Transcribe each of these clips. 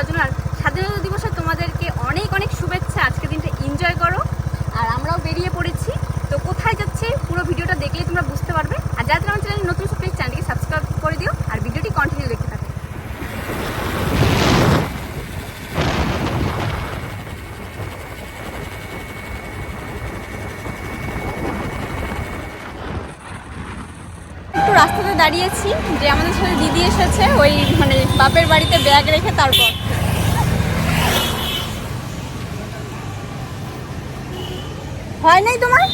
দেওয়ার জন্য। আর স্বাধীনতা দিবসে তোমাদেরকে অনেক অনেক শুভেচ্ছা। আজকে দিনটা এনজয় করো। আর আমরাও বেরিয়ে পড়েছি। তো কোথায় যাচ্ছে পুরো ভিডিওটা দেখলেই তোমরা বুঝতে পারবে। আর যারা আমার চ্যানেল নতুন প্লিজ চ্যানেলটিকে সাবস্ক্রাইব করে দিও আর ভিডিওটি কন্টিনিউ দেখতে থাকো। একটু রাস্তাতে দাঁড়িয়েছি যে আমাদের সাথে দিদি এসেছে ওই মানে বাপের বাড়িতে ব্যাগ রেখে। তারপর হয় নাই তোমার?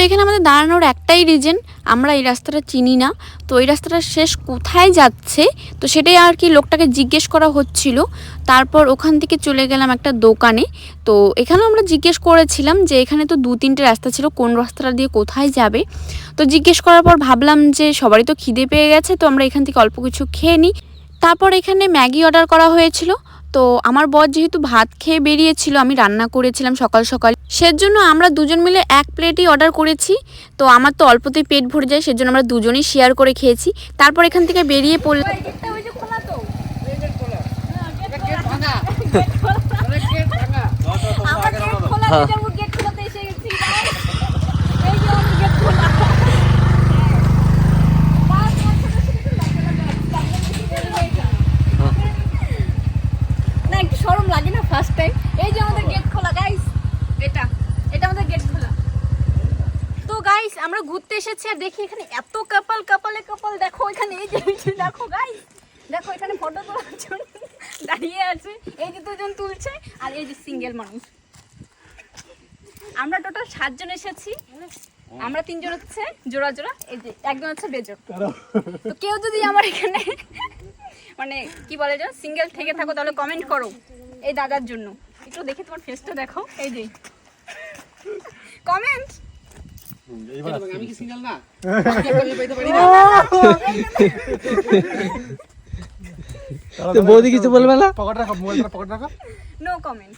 এখানে আমাদের দাঁড়ানোর একটাই রিজন, আমরা এই রাস্তাটা চিনি না। তো এই রাস্তাটা শেষ কোথায় যাচ্ছে তো সেটাই আর কি লোকটাকে জিজ্ঞেস করা হচ্ছিল। তারপর ওখান থেকে চলে গেলাম একটা দোকানে। তো এখানেও আমরা জিজ্ঞেস করেছিলাম যে এখানে তো 2-3টে রাস্তা ছিল, কোন রাস্তাটা দিয়ে কোথায় যাবে। তো জিজ্ঞেস করার পর ভাবলাম যে সবারই তো খিদে পেয়ে গেছে, তো আমরা এখান থেকে অল্প কিছু খেয়ে নিই। তারপর এখানে ম্যাগি অর্ডার করা হয়েছিল। তো আমার বর যেহেতু ভাত খেয়ে বেরিয়েছিল, আমি রান্না করেছিলাম সকাল সকাল, সেজন্য আমরা দুজন মিলে এক প্লেটই অর্ডার করেছি। তো আমার তো অল্পতেই পেট ভরে যায়, সেজন্য আমরা দুজনেই শেয়ার করে খেয়েছি। তারপর এখান থেকে বেরিয়ে পড়লাম। না একটু শরম লাগে না ফার্স্ট টাইম? এই যে আমাদের গেট খোলা গাইস, এটা আমাদের গেট খোলা। তো গাইস আমরা ঘুরতে এসেছি আর দেখি এখানে এত কাপল দেখো। এখানে এই যে দেখো গাইস, দেখো এখানে ফটো তোলার জন্য দাঁড়িয়ে আছে। এই যে দুজন তুলছে আর এই যে সিঙ্গেল মানুষ। আমরা টোটাল 7 জন এসেছি। আমরা 3 জন হচ্ছে জোড়া জোড়া, এই যে একজন হচ্ছে বেজোড়। তো কেউ যদি আমার এখানে মানে কি বলে যে সিঙ্গেল থেকে থাকো তাহলে কমেন্ট করো এই দাদার জন্য। একটু দেখে তোমার ফেসটা দেখো, এই যে কমেন্ট। আমি কি সিঙ্গেল না? তো বৌদি কিছু বলবে না? পকেট রাখো, মোবাইলটা পকেট রাখো। No comment.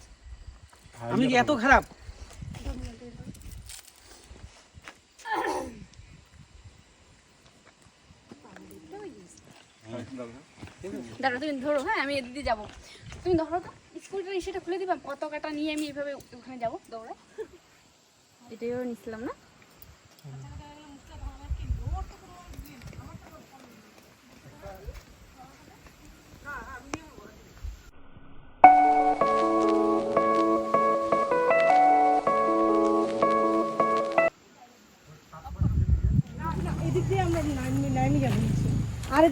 আমি কি এত খারাপ? দাঁড়া তুমি ধরো, হ্যাঁ আমি এদিকে যাবো। তুমি ধরো তো স্কুলটা সেটা খুলে দিবা, পতাকাটা নিয়ে আমি এইভাবে ওখানে যাবো দৌড়ে। এটাইও নিছিলাম না।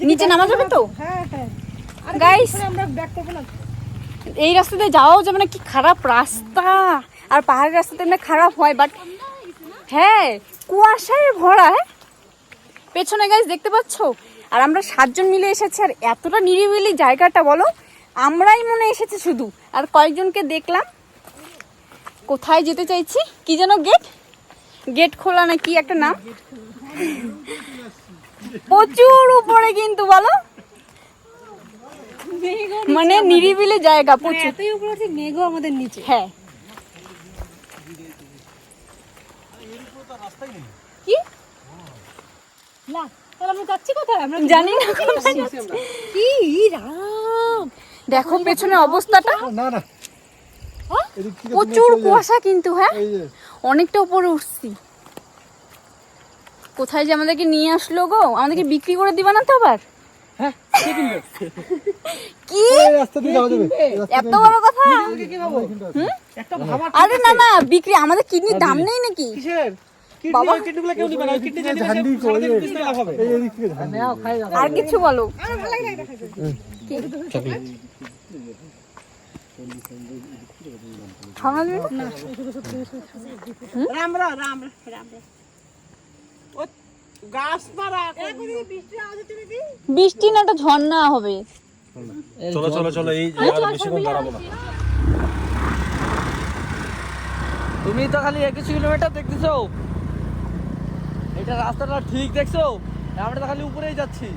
নিচে নামা যাবে তো? গাইস এই রাস্তাতে যাওয়াও যাবে না, কি খারাপ রাস্তা। আর পাহাড়ের রাস্তাতে এমনি খারাপ হয়, বাট হ্যাঁ কুয়াশায় ভরা। হ্যাঁ পেছনে গাইস দেখতে পাচ্ছ। আর আমরা 7 জন মিলে এসেছি আর এতটা নিরিবিলি জায়গাটা বলো, আমরাই মনে এসেছি শুধু। আর কয়েকজনকে দেখলাম। কোথায় যেতে চাইছি কি যেন, গেট খোলা না কি একটা নাম, প্রচুর উপরে কিন্তু বলো, মানে নিরিবিলি জায়গা প্রচুর। এতই উপরে আছে, মেঘও আমাদের নিচে। হ্যাঁ কি না তাহলে আমরা যাচ্ছি কোথায়? আমরা জানি না। কি রাম, দেখো পেছনে অবস্থাটা, না না প্রচুর কুয়াশা কিন্তু। হ্যাঁ অনেকটা উপরে উঠছি। কোথায় যে আমাদেরকে নিয়ে আসলো গো, আমাদেরকে বিক্রি করে দিবা না তো আবার? কি এত বড় কথা? আরে না না বিক্রি, আমাদের কিডনির দাম নেই নাকি? বাবা কিডনিগুলো কেউ নিবে না, কিডনি দিয়ে ঝান্ডি করে লাভ হবে। এই দিক থেকে ঝান্ডি নাও, খাই দাও। আর কিছু বলো। চকলেট খাওয়া দিন না। রাম রাম রাম রাম ও গাছ মারা বৃষ্টি আওয়াজ তুমি দি বৃষ্টি না, একটা ঝর্ণা হবে। চলো চলো চলো, এই বেশিক্ষণ দাঁড়াবো না। তুমি তো খালি 21 কিলোমিটার দেখতেছো, এটা রাস্তাটা ঠিক দেখছো? আমরা তো খালি উপরেই যাচ্ছি,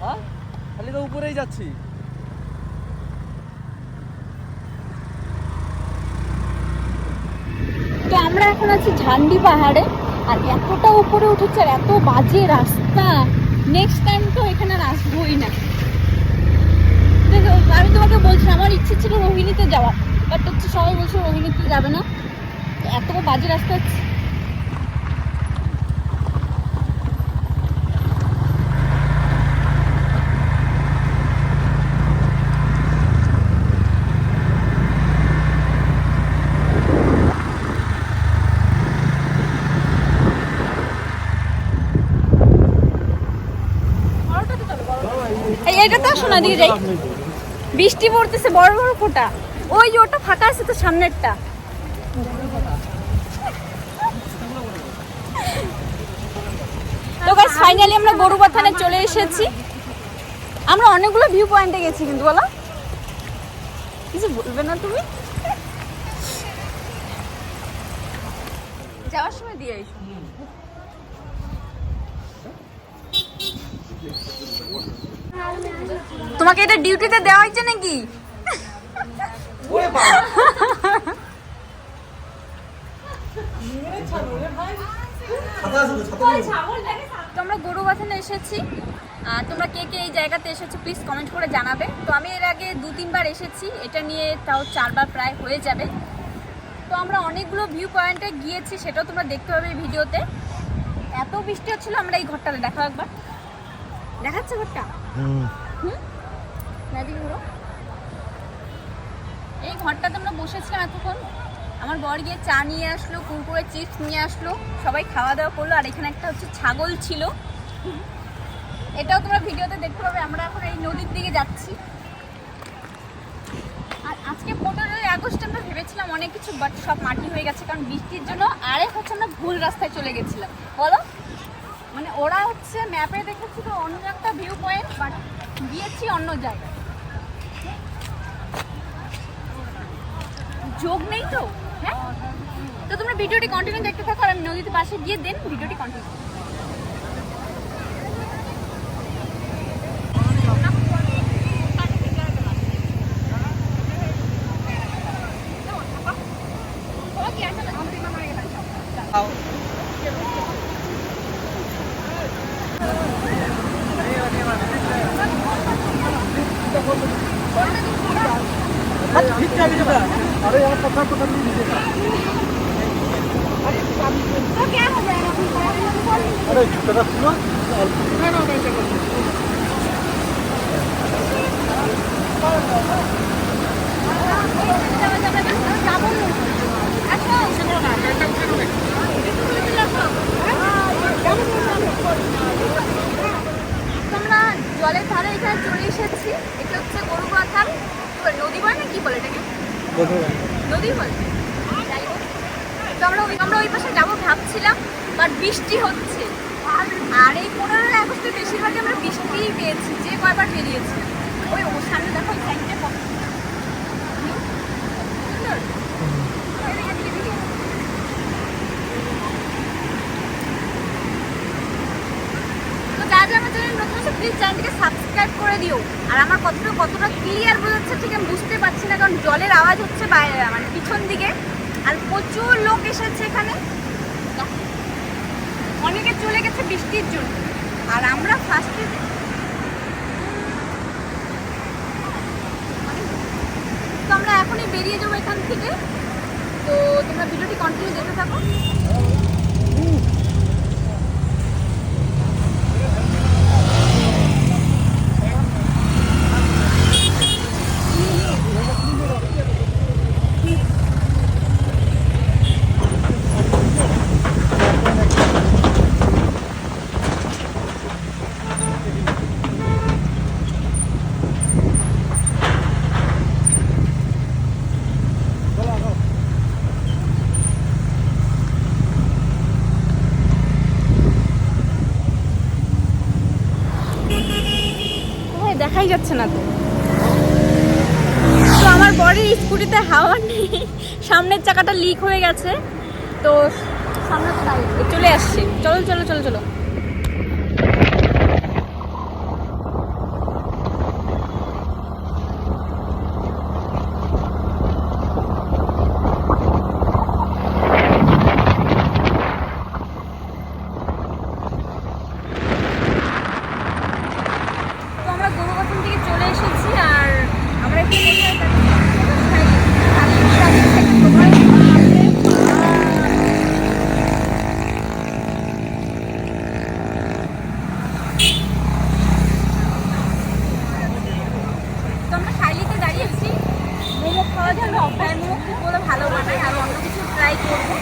হ্যাঁ খালি তো উপরেই যাচ্ছি। তো আমরা এখন আছি ঝান্ডি পাহাড়ে, আর এতটা উপরে উঠেছে আর এত বাজে রাস্তা, নেক্সট টাইম তো এখানে আর আসবোই না। দেখো, আমি তোমাকে বলছি আমার ইচ্ছে ছিল রোহিণীতে যাওয়ার, বাট হচ্ছে সবাই বলছে রোহিণীতে যাবে না, এত বাজে রাস্তা আছে। এইটা তো শোনা দিয়ে যাই, বৃষ্টি পড়তেছে বড় বড় ফোঁটা, ওই যে ওটা ফাঁকা আছে তো সামনেরটা। তো গাইস ফাইনালি আমরা গরুবাথানে চলে এসেছি। আমরা অনেকগুলো ভিউ পয়েন্টে গেছি, কিন্তু বলো কিছু বলবে না তুমি? যাওয়ার সময় দিয়ে এসো। তোমাকে এটা ডিউটিতে দেওয়া হয়েছে নাকি? তোমরা গরুবাথানে এসেছি, তোমরা কে কে এই জায়গাতে এসেছো প্লিজ কমেন্ট করে জানাবে। তো আমি এর আগে 2-3 বার এসেছি, এটা নিয়ে তাও 4 বার প্রায় হয়ে যাবে। তো আমরা অনেকগুলো ভিউ পয়েন্টে গিয়েছি, সেটাও তোমরা দেখতে পাবে এই ভিডিওতে। এত বৃষ্টি হচ্ছিল, আমরা এই ঘরটাতে দেখাও একবার, দেখাচ্ছে ঘরটা। এই ঘরটাতে আমরা বসেছিলাম এতক্ষণ, আমার বর গিয়ে চা নিয়ে আসলো, কুরকুরে চিপস নিয়ে আসলো, সবাই খাওয়া দাওয়া করলো। আর এখানে একটা হচ্ছে ছাগল ছিল, এটাও তোমরা ভিডিওতে দেখতে পাবে। আমরা এখন এই নদীর দিকে যাচ্ছি। আর আজকে 15ই আগস্ট আমরা ভেবেছিলাম অনেক কিছু, বাট সব মাটি হয়ে গেছে কারণ বৃষ্টির জন্য। আরেক হচ্ছে আমরা ভুল রাস্তায় চলে গেছিলাম, বলো মানে ওরা হচ্ছে ম্যাপে দেখেছিল অন্য একটা ভিউ পয়েন্ট, বাট গিয়েছি অন্য জায়গায়। যোগ নেই তো, হ্যাঁ। তো তোমরা ভিডিওটি কন্টিনিউ দেখতে থাকো, আর আমি নদীতে পাশে গিয়ে দেন ভিডিওটি কন্টিনিউ। अरे यार पता पता नहीं दिखेगा। अरे तरफ सुनो তোমরা জলের ধারে এখানে চলে এসেছি। এটা হচ্ছে গরুবাথান নদী, বলে না কি বলে এটাকে, নদী বলে। তো আমরা ওই পাশে যাবো ভাবছিলাম, বাট বৃষ্টি হচ্ছে। আর এই 15ই আগস্টে বেশিরভাগই আমরা বৃষ্টিই পেয়েছি, যে কয়বার বেরিয়েছি। ওই ওর সামনে দেখো এই সাইডটা কত সুন্দর। তো যারা যারা আমার চ্যানেল নতুন আছে প্লিজ চ্যানেলটিকে সাবস্ক্রাইব করে দিও। আর আমার কতটা ক্লিয়ার বোঝাচ্ছে ঠিক আমি বুঝতে পারছি না, কারণ জলের আওয়াজ হচ্ছে বাইরে মানে পিছন দিকে, আর প্রচুর লোক এসেছে এখানে, অনেকে চলে গেছে বৃষ্টির জন্য। আর আমরা ফার্স্টে তো আমরা এখনই বেরিয়ে যাবো এখান থেকে। তো তোমরা ভিডিওটি কন্টিনিউ দেখতে থাকো। দেখাই যাচ্ছে না তো। তো আমার বরের স্কুটিতে হাওয়া নেই, সামনের চাকাটা লিক হয়ে গেছে, তো সামনে চলে আসছে। চলো চলো চলো চলো। তো আমরা গরুবাথন থেকে চলে এসেছি, আর আমরা শাইলিতে দাঁড়িয়েছি মোমো খাওয়ার জন্য। অফলাইন মোমো খুব বলে ভালো বানায়, আর অন্য কিছু ট্রাই করবো।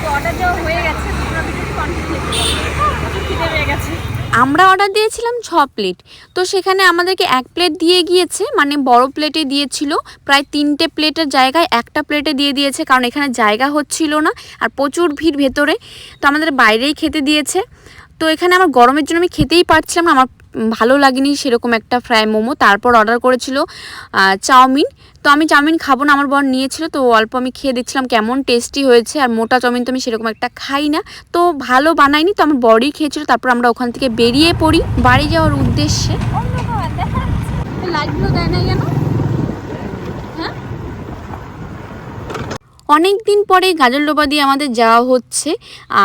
তো অর্ডার দেওয়া হয়ে গেছে, তোমরা ভিডিওটি কন্টিনিউ করতে খিদে পেয়ে গেছে। আমরা অর্ডার দিয়েছিলাম 6 প্লেট, তো সেখানে আমাদেরকে 1 প্লেট দিয়ে গিয়েছে, মানে বড় প্লেটে দিয়েছিল। প্রায় 3টে প্লেটের জায়গায় 1টা প্লেটে দিয়ে দিয়েছে, কারণ এখানে জায়গা হচ্ছিল না আর প্রচুর ভিড় ভেতরে, তো আমাদের বাইরেই খেতে দিয়েছে। তো এখানে আমার গরমের জন্য আমি খেতেই পারছিলাম না, আমার ভালো লাগেনি সেরকম একটা ফ্রাই মোমো। তারপর অর্ডার করেছিল চাউমিন, তো আমি চাউমিন খাবো না, আমার বর নিয়েছিল, তো অল্প আমি খেয়ে দেখছিলাম কেমন টেস্টি হয়েছে। আর মোটা চাউমিন তো আমি সেরকম একটা খাই না, তো ভালো বানায়নি, তো আমার বরই খেয়েছিল। তারপর আমরা ওখান থেকে বেরিয়ে পড়ি বাড়ি যাওয়ার উদ্দেশ্যে। লাইটগুলো দেয় না কেন? হ্যাঁ, অনেক দিন পরে গাজলডোবা দিয়ে আমাদের যাওয়া হচ্ছে।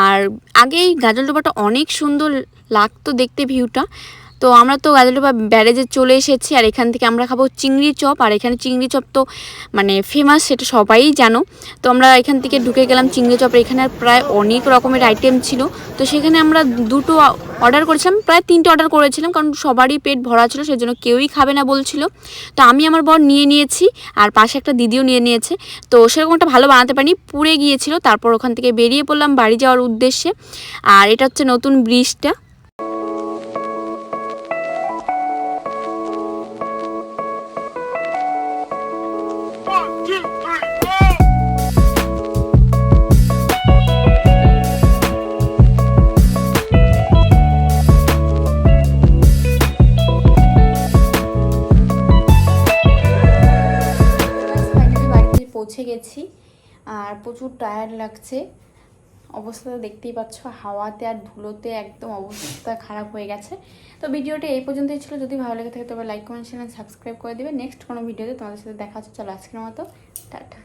আর আগে এই গাজলডোবাটা অনেক সুন্দর লাগতো দেখতে, ভিউটা। তো আমরা তো গাজলডোবা ব্যারেজে চলে এসেছি, আর এখান থেকে আমরা খাবো চিংড়ি চপ। আর এখানে চিংড়ি চপ তো মানে ফেমাস, সেটা সবাই জানো। তো আমরা এখান থেকে ঢুকে গেলাম চিংড়ি চপের। এখানে প্রায় অনেক রকমের আইটেম ছিল, তো সেখানে আমরা 2টো অর্ডার করেছিলাম, প্রায় 3টে অর্ডার করেছিলাম, কারণ সবারই পেট ভরা ছিল, সেজন্য কেউই খাবে না বলছিল। তো আমি আমার বর নিয়ে নিয়েছি, আর পাশে একটা দিদিও নিয়ে নিয়েছে। তো সেরকম একটা ভালো বানাতে পারিনি, পুড়ে গিয়েছিল। তারপর ওখান থেকে বেরিয়ে পড়লাম বাড়ি যাওয়ার উদ্দেশ্যে। আর এটা হচ্ছে নতুন ব্রিজটা। পৌঁছে গেছি, আর প্রচুর টায়ার্ড লাগছে। অবস্থা দেখতেই পাচ্ছ, হাওয়াতে আর ধুলোতে একদম অবস্থা খারাপ হয়ে গেছে। তো ভিডিওটা এই পর্যন্তই ছিল। যদি ভালো লেগে থাকে তবে লাইক, কমেন্ট, শেয়ার, সাবস্ক্রাইব করে দেবে। নেক্সট কোনো ভিডিওতে তোমাদের সাথে দেখা হচ্ছে। চলো আজকের মতো টাটা।